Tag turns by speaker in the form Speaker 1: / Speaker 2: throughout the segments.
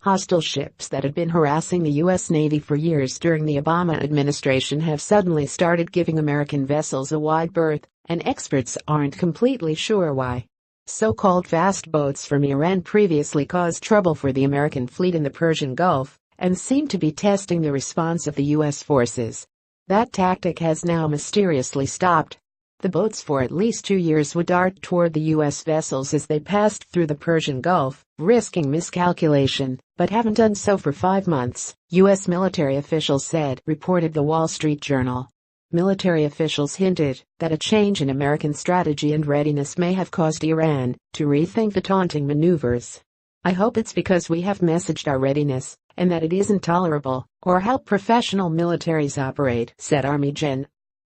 Speaker 1: Hostile ships that had been harassing the U.S. Navy for years during the Obama administration have suddenly started giving American vessels a wide berth, and experts aren't completely sure why. So-called fast boats from Iran previously caused trouble for the American fleet in the Persian Gulf and seemed to be testing the response of the U.S. forces. That tactic has now mysteriously stopped. The boats for at least 2 years would dart toward the U.S. vessels as they passed through the Persian Gulf, risking miscalculation, but haven't done so for 5 months, U.S. military officials said, reported The Wall Street Journal. Military officials hinted that a change in American strategy and readiness may have caused Iran to rethink the taunting maneuvers. "I hope it's because we have messaged our readiness, and that it isn't tolerable, or how professional militaries operate," said Army Gen.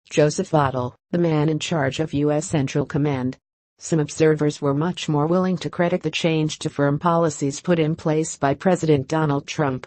Speaker 1: Joseph Ottle, the man in charge of U.S. Central Command. Some observers were much more willing to credit the change to firm policies put in place by President Donald Trump.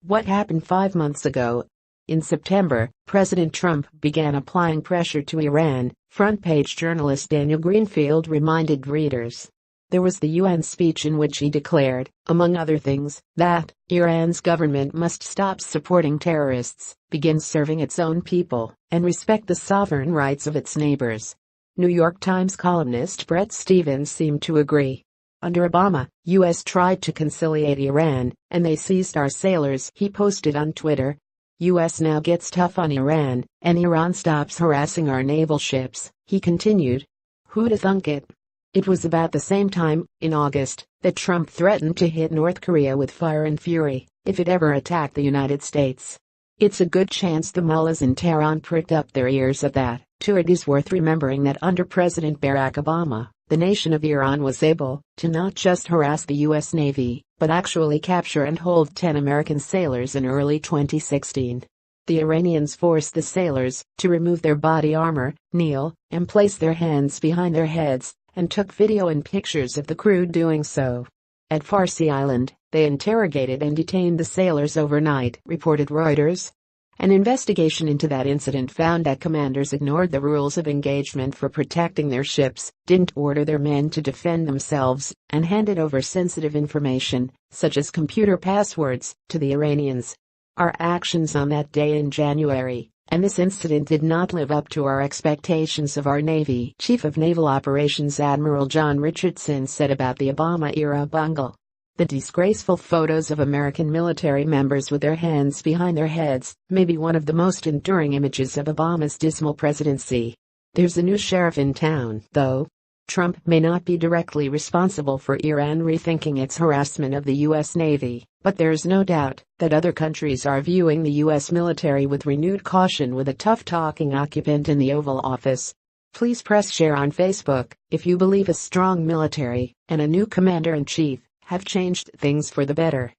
Speaker 1: What happened 5 months ago? In September, President Trump began applying pressure to Iran, front-page journalist Daniel Greenfield reminded readers. There was the UN speech in which he declared, among other things, that Iran's government must stop supporting terrorists, begin serving its own people, and respect the sovereign rights of its neighbors. New York Times columnist Bret Stephens seemed to agree. Under Obama, U.S. tried to conciliate Iran, and they seized our sailors, he posted on Twitter. U.S. now gets tough on Iran, and Iran stops harassing our naval ships, he continued. Who'da thunk it? It was about the same time, in August, that Trump threatened to hit North Korea with fire and fury if it ever attacked the United States. It's a good chance the mullahs in Tehran pricked up their ears at that, too. It is worth remembering that under President Barack Obama, the nation of Iran was able to not just harass the U.S. Navy, but actually capture and hold 10 American sailors in early 2016. The Iranians forced the sailors to remove their body armor, kneel, and place their hands behind their heads, and took video and pictures of the crew doing so. At Farsi Island, they interrogated and detained the sailors overnight, reported Reuters. An investigation into that incident found that commanders ignored the rules of engagement for protecting their ships, didn't order their men to defend themselves, and handed over sensitive information, such as computer passwords, to the Iranians. Our actions on that day in January, and this incident did not live up to our expectations of our Navy. Chief of Naval Operations Admiral John Richardson said about the Obama-era bungle. The disgraceful photos of American military members with their hands behind their heads may be one of the most enduring images of Obama's dismal presidency. There's a new sheriff in town, though. Trump may not be directly responsible for Iran rethinking its harassment of the U.S. Navy, but there's no doubt that other countries are viewing the U.S. military with renewed caution, with a tough-talking occupant in the Oval Office. Please press share on Facebook if you believe a strong military and a new commander-in-chief have changed things for the better.